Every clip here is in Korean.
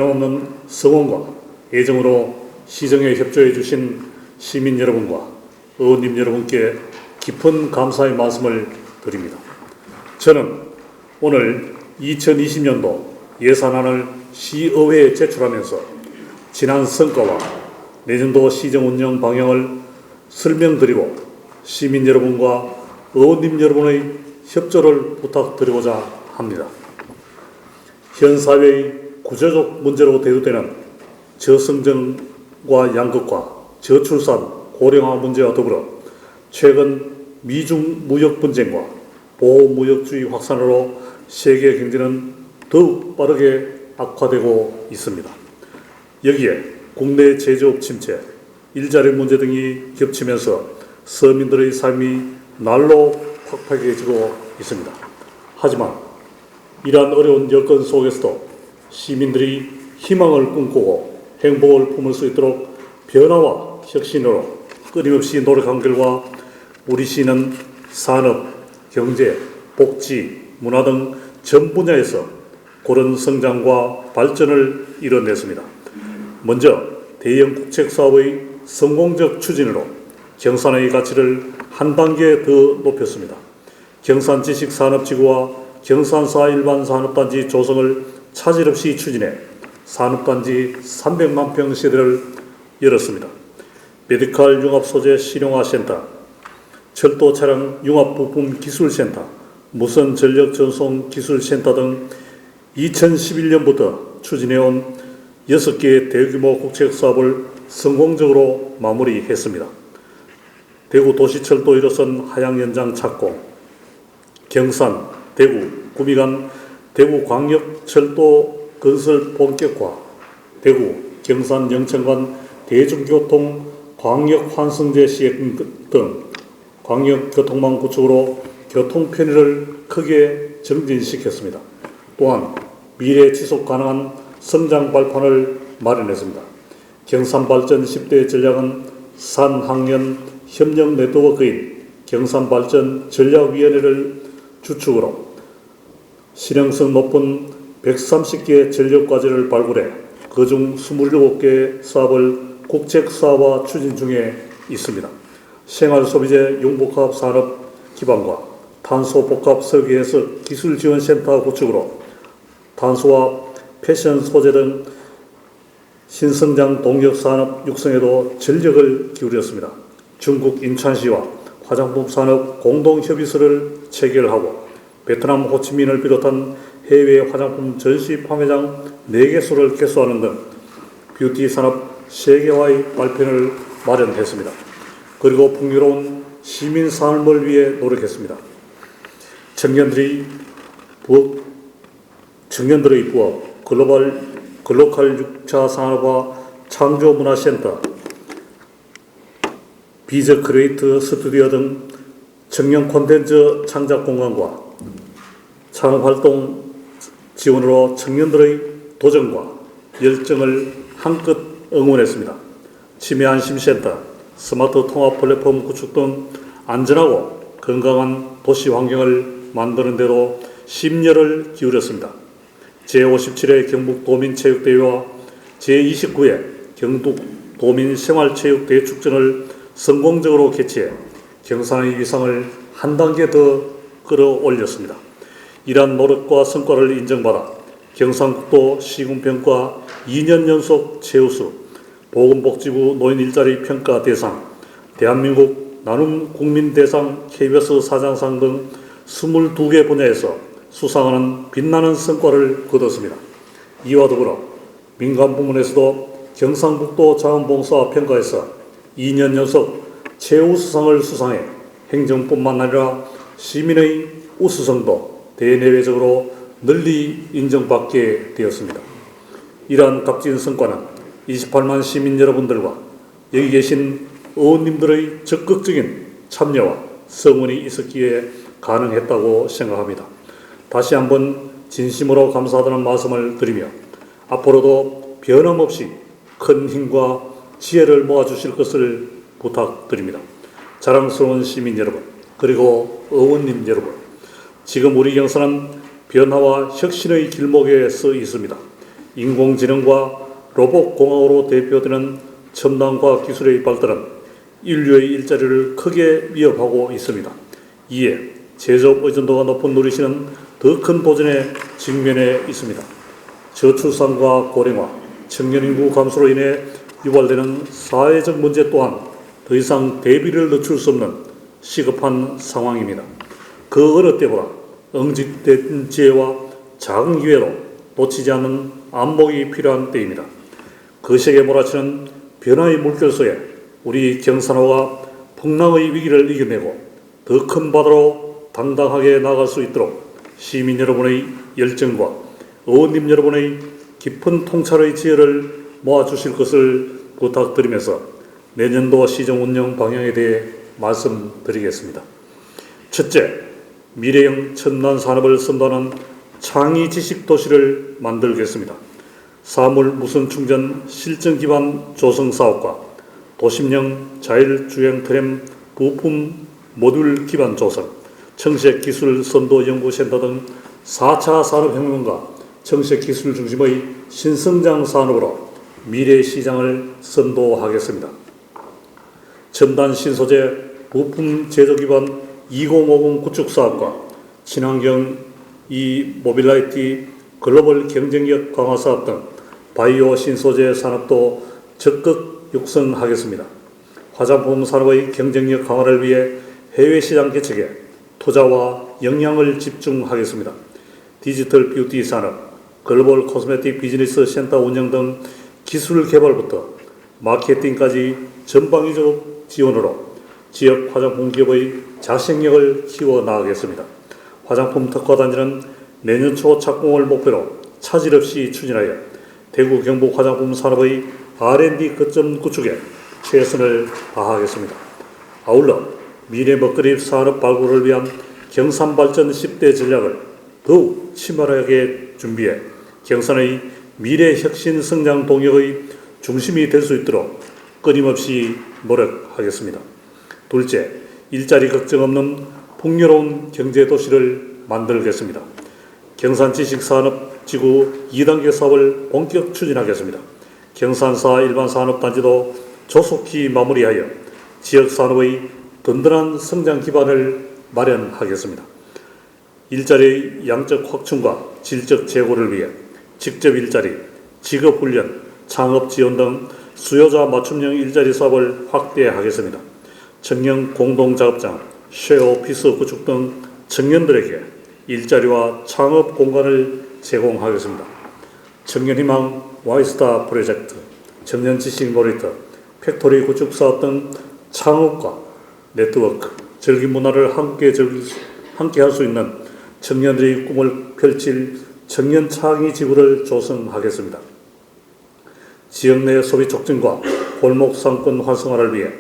변함없는 성원과 애정으로 시정에 협조해 주신 시민 여러분과 의원님 여러분께 깊은 감사의 말씀을 드립니다. 저는 오늘 2020년도 예산안을 시의회에 제출하면서 지난 성과와 내년도 시정 운영 방향을 설명드리고 시민 여러분과 의원님 여러분의 협조를 부탁드리고자 합니다. 현 사회의 구조적 문제로 대두되는 저성장과 양극화, 저출산, 고령화 문제와 더불어 최근 미중 무역 분쟁과 보호무역주의 확산으로 세계 경제는 더욱 빠르게 악화되고 있습니다. 여기에 국내 제조업 침체, 일자리 문제 등이 겹치면서 서민들의 삶이 날로 팍팍해지고 있습니다. 하지만 이러한 어려운 여건 속에서도 시민들이 희망을 꿈꾸고 행복을 품을 수 있도록 변화와 혁신으로 끊임없이 노력한 결과 우리 시는 산업, 경제, 복지, 문화 등 전 분야에서 고른 성장과 발전을 이뤄냈습니다. 먼저 대형 국책사업의 성공적 추진으로 경산의 가치를 한 단계 더 높였습니다. 경산지식산업지구와 경산사 일반산업단지 조성을 차질 없이 추진해 산업단지 300만 평 세대를 열었습니다. 메디칼 융합소재 실용화센터, 철도 차량 융합부품 기술센터, 무선 전력 전송 기술센터 등 2011년부터 추진해온 6개의 대규모 국책사업을 성공적으로 마무리했습니다. 대구 도시철도 1호선 하양연장 착공, 경산, 대구, 구미 간 대구광역철도 건설 본격화, 대구, 경산, 영천 간 대중교통 광역환승제 시행 등 광역교통망 구축으로 교통 편의를 크게 증진시켰습니다. 또한 미래 지속 가능한 성장 발판을 마련했습니다. 경산발전 10대 전략은 산학연 협력 네트워크인 경산발전 전략위원회를 주축으로 실용성 높은 130개 전력과제를 발굴해 그중 27개 사업을 국책사업화 추진 중에 있습니다. 생활소비재 융복합 산업 기반과 탄소복합 설계해석 기술지원센터 구축으로 탄소와 패션 소재 등 신성장 동력 산업 육성에도 전력을 기울였습니다. 중국 인천시와 화장품 산업 공동협의서를 체결하고 베트남 호치민을 비롯한 해외 화장품 전시 판매장 4개소를 개소하는 등 뷰티 산업 세계화의 발편을 마련했습니다. 그리고 풍요로운 시민 삶을 위해 노력했습니다. 청년들의 부업, 글로컬 6차 산업화 창조문화센터, 비저 크리에이트 스튜디오 등 청년 콘텐츠 창작 공간과 창업활동 지원으로 청년들의 도전과 열정을 한껏 응원했습니다. 치매안심센터, 스마트 통합 플랫폼 구축 등 안전하고 건강한 도시 환경을 만드는 데도 심려를 기울였습니다. 제57회 경북도민체육대회와 제29회 경북도민생활체육대축전을 성공적으로 개최해 경산의 위상을 한 단계 더 끌어올렸습니다. 이러한 노력과 성과를 인정받아 경상북도 시군평가 2년 연속 최우수, 보건복지부 노인일자리 평가 대상, 대한민국 나눔 국민대상 KBS 사장상 등 22개 분야에서 수상하는 빛나는 성과를 거뒀습니다. 이와 더불어 민간 부문에서도 경상북도 자원봉사 평가에서 2년 연속 최우수상을 수상해 행정뿐만 아니라 시민의 우수성도 대내외적으로 널리 인정받게 되었습니다. 이러한 값진 성과는 28만 시민 여러분들과 여기 계신 의원님들의 적극적인 참여와 성원이 있었기에 가능했다고 생각합니다. 다시 한번 진심으로 감사하다는 말씀을 드리며 앞으로도 변함없이 큰 힘과 지혜를 모아주실 것을 부탁드립니다. 자랑스러운 시민 여러분, 그리고 의원님 여러분, 지금 우리 경산은 변화와 혁신의 길목에 서 있습니다. 인공지능과 로봇공학으로 대표되는 첨단 과학 기술의 발달은 인류의 일자리를 크게 위협하고 있습니다. 이에 제조업 의존도가 높은 노리시는 더 큰 도전에 직면해 있습니다. 저출산과 고령화, 청년 인구 감소로 인해 유발되는 사회적 문제 또한 더 이상 대비를 늦출 수 없는 시급한 상황입니다. 그 어느 때보다 응집된 지혜와 작은 기회로 놓치지 않는 안목이 필요한 때입니다. 거시기에 몰아치는 변화의 물결 속에 우리 경산호가 풍랑의 위기를 이겨내고 더 큰 바다로 당당하게 나아갈 수 있도록 시민 여러분의 열정과 의원님 여러분의 깊은 통찰의 지혜를 모아주실 것을 부탁드리면서 내년도 시정 운영 방향에 대해 말씀드리겠습니다. 첫째, 미래형 첨단 산업을 선도하는 창의 지식 도시를 만들겠습니다. 사물 무선 충전 실전 기반 조성 사업과 도심형 자율주행 트램 부품 모듈 기반 조성, 청색 기술 선도 연구센터 등 4차 산업혁명과 청색 기술 중심의 신성장 산업으로 미래 시장을 선도하겠습니다. 첨단 신소재 부품 제조 기반 2050 구축 사업과 친환경 모빌리티 글로벌 경쟁력 강화 사업 등 바이오 신소재 산업도 적극 육성하겠습니다. 화장품 산업의 경쟁력 강화를 위해 해외 시장 개척에 투자와 역량을 집중하겠습니다. 디지털 뷰티 산업, 글로벌 코스메틱 비즈니스 센터 운영 등 기술 개발부터 마케팅까지 전방위적 지원으로 지역 화장품 기업의 자생력을 키워나가겠습니다. 화장품 특화 단지는 내년 초 착공을 목표로 차질 없이 추진하여 대구 경북 화장품 산업의 R&D 거점 구축에 최선을 다하겠습니다. 아울러 미래 먹거리 산업 발굴을 위한 경산발전 10대 전략을 더욱 치밀하게 준비해 경산의 미래 혁신 성장 동력의 중심이 될 수 있도록 끊임없이 노력하겠습니다. 둘째, 일자리 걱정 없는 풍요로운 경제도시를 만들겠습니다. 경산지식산업지구 2단계 사업을 본격 추진하겠습니다. 경산사 일반산업단지도 조속히 마무리하여 지역산업의 든든한 성장 기반을 마련하겠습니다. 일자리의 양적 확충과 질적 제고를 위해 직접 일자리, 직업훈련, 창업지원 등 수요자 맞춤형 일자리 사업을 확대하겠습니다. 청년 공동작업장, 쉐어오피스 구축 등 청년들에게 일자리와 창업 공간을 제공하겠습니다. 청년희망 Y스타 프로젝트, 청년지식 놀이터, 팩토리 구축 사업 등 창업과 네트워크, 즐긴 문화를 함께 할 수 있는 청년들의 꿈을 펼칠 청년 창의 지구를 조성하겠습니다. 지역 내 소비 촉진과 골목 상권 활성화를 위해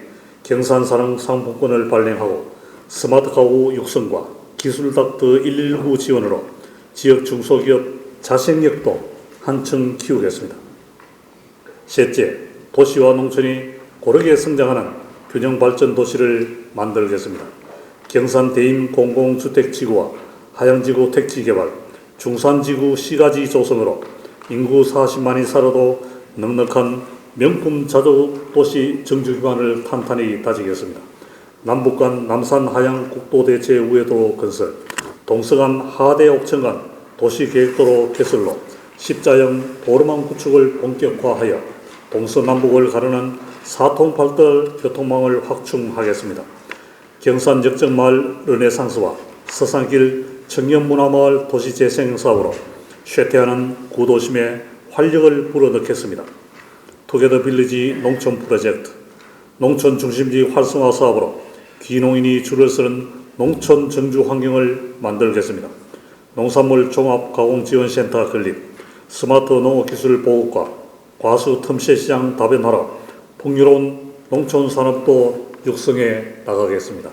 경산산업 상품권을 발행하고 스마트 가구 육성과 기술닥터 119 지원으로 지역 중소기업 자생력도 한층 키우겠습니다. 셋째, 도시와 농촌이 고르게 성장하는 균형 발전 도시를 만들겠습니다. 경산 대임 공공주택지구와 하양지구 택지 개발, 중산지구 시가지 조성으로 인구 40만이 살아도 넉넉한 명품 자조도시 정주 기반을 탄탄히 다지겠습니다. 남북 간 남산 하양 국도 대체 우회도로 건설, 동서간 하대 옥천 간 도시계획도로 개설로 십자형 도로망 구축을 본격화하여 동서남북을 가르는 사통팔도 교통망을 확충하겠습니다. 경산 역정마을 르네상스와 서산길 청년문화마을 도시재생 사업으로 쇠퇴하는 구도심에 활력을 불어넣겠습니다. 투게더 빌리지 농촌 프로젝트, 농촌 중심지 활성화 사업으로 귀농인이 줄을 서는 농촌 정주 환경을 만들겠습니다. 농산물 종합가공지원센터 건립, 스마트 농업기술 보급과 과수 틈새 시장 다변화로 풍요로운 농촌 산업도 육성해 나가겠습니다.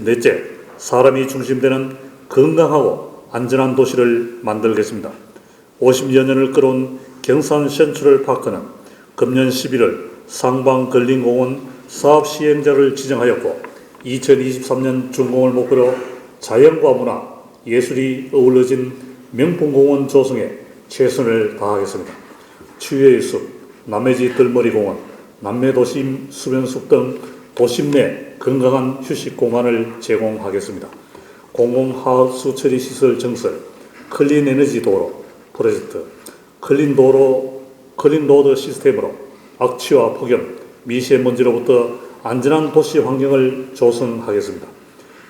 넷째, 사람이 중심되는 건강하고 안전한 도시를 만들겠습니다. 50여 년을 끌어온 경산 센트럴 파크는 금년 11월 상방근린공원 사업 시행자를 지정하였고 2023년 준공을 목표로 자연과 문화, 예술이 어우러진 명품공원 조성에 최선을 다하겠습니다. 추위의 숲, 남해지 들머리공원, 남해도심 수변숲 등 도심 내 건강한 휴식 공간을 제공하겠습니다. 공공하우스 처리 시설 증설, 클린에너지 도로 프로젝트, 클린로드 시스템으로 악취와 폭염, 미세먼지로부터 안전한 도시 환경을 조성하겠습니다.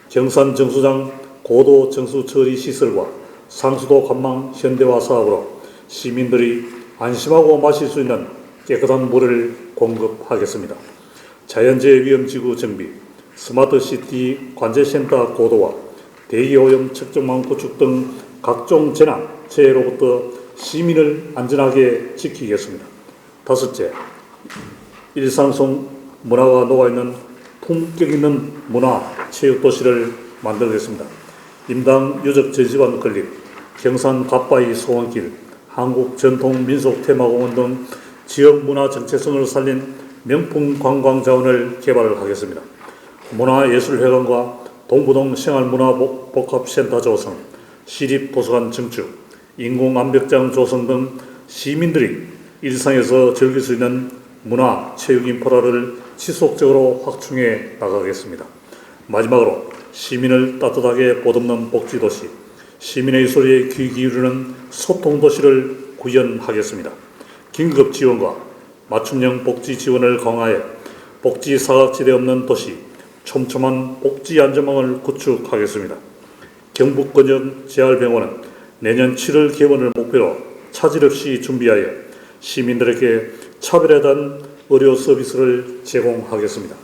경산 정수장 고도 정수 처리 시설과 상수도 관망 현대화 사업으로 시민들이 안심하고 마실 수 있는 깨끗한 물을 공급하겠습니다. 자연재해 위험지구 정비, 스마트시티 관제센터 고도화, 대기오염 측정망 구축 등 각종 재난, 재해로부터 시민을 안전하게 지키겠습니다. 다섯째, 일상 속 문화가 녹아있는 품격 있는 문화 체육도시를 만들겠습니다. 임당 유적 전시관 건립, 경산 갓바위 소원길, 한국 전통 민속 테마공원 등 지역 문화 정체성을 살린 명품 관광 자원을 개발하겠습니다. 문화예술회관과 동부동 생활문화복합센터 조성, 시립도서관 증축, 인공암벽장 조성 등 시민들이 일상에서 즐길 수 있는 문화, 체육 인프라를 지속적으로 확충해 나가겠습니다. 마지막으로 시민을 따뜻하게 보듬는 복지도시, 시민의 소리에 귀 기울이는 소통도시를 구현하겠습니다. 긴급 지원과 맞춤형 복지 지원을 강화해 복지 사각지대 없는 도시, 촘촘한 복지 안전망을 구축하겠습니다. 경북건영재활병원은 내년 7월 개원을 목표로 차질 없이 준비하여 시민들에게 차별에 대한 의료 서비스를 제공하겠습니다.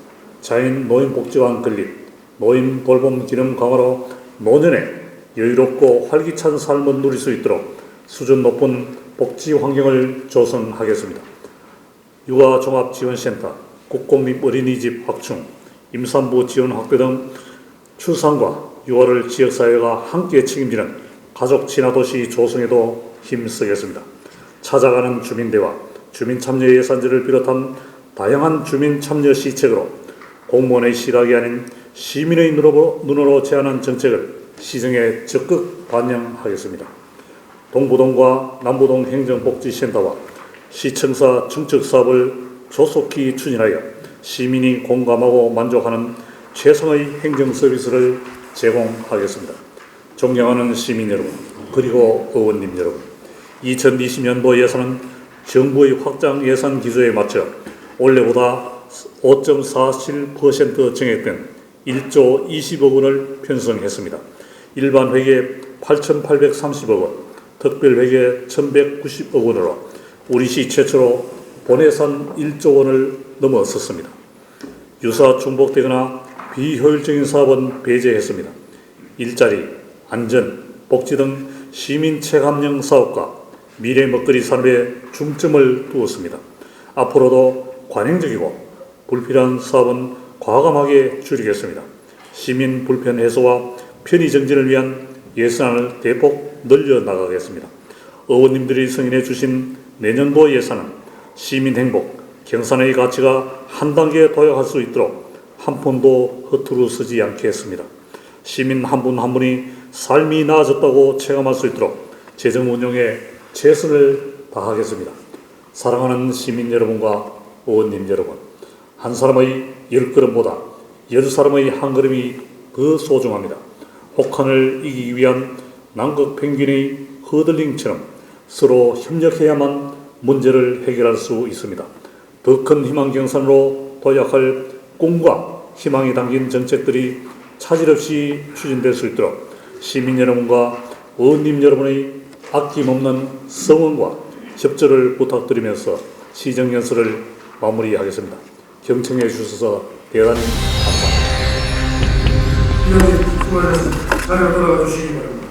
자인 노인복지관 건립, 노인 돌봄 기능 강화로 노년에 여유롭고 활기찬 삶을 누릴 수 있도록 수준 높은 복지 환경을 조성하겠습니다. 육아종합지원센터, 국공립 어린이집 확충, 임산부 지원 확대 등 출산과 육아를 지역사회가 함께 책임지는 가족 친화도시 조성에도 힘쓰겠습니다. 찾아가는 주민대화, 주민참여 예산제를 비롯한 다양한 주민참여 시책으로 공무원의 시각이 아닌 시민의 눈으로 제안한 정책을 시정에 적극 반영하겠습니다. 동부동과 남부동 행정복지센터와 시청사 증축 사업을 조속히 추진하여 시민이 공감하고 만족하는 최상의 행정 서비스를 제공하겠습니다. 존경하는 시민 여러분, 그리고 의원님 여러분, 2020년도 예산은 정부의 확장 예산 기조에 맞춰 원래보다 5.47% 증액된 1조 20억 원을 편성했습니다. 일반 회계 8,830억 원, 특별 회계 1,190억 원으로 우리시 최초로 본예산 1조 원을 넘어섰습니다. 유사 중복되거나 비효율적인 사업은 배제했습니다. 일자리, 안전, 복지 등 시민 체감형 사업과 미래 먹거리 산업에 중점을 두었습니다. 앞으로도 관행적이고 불필요한 사업은 과감하게 줄이겠습니다. 시민 불편 해소와 편의 정진을 위한 예산을 대폭 늘려나가겠습니다. 의원님들이 승인해 주신 내년도 예산은 시민 행복, 경산의 가치가 한 단계 도약할 수 있도록 한 푼도 허투루 쓰지 않겠습니다. 시민 한 분 한 분이 삶이 나아졌다고 체감할 수 있도록 재정 운용에 최선을 다하겠습니다. 사랑하는 시민 여러분과 의원님 여러분, 한 사람의 10걸음보다 10사람의 한 걸음이 더 소중합니다. 혹한을 이기기 위한 남극 펭귄의 허들링처럼 서로 협력해야만 문제를 해결할 수 있습니다. 더 큰 희망 경산으로 도약할 꿈과 희망이 담긴 정책들이 차질 없이 추진될 수 있도록 시민 여러분과 의원님 여러분의 아낌없는 성원과 협조를 부탁드리면서 시정연설을 마무리하겠습니다. 경청해 주셔서 대단히 감사합니다. 이야기 수많은 자료 들어가 주시기 바랍니다.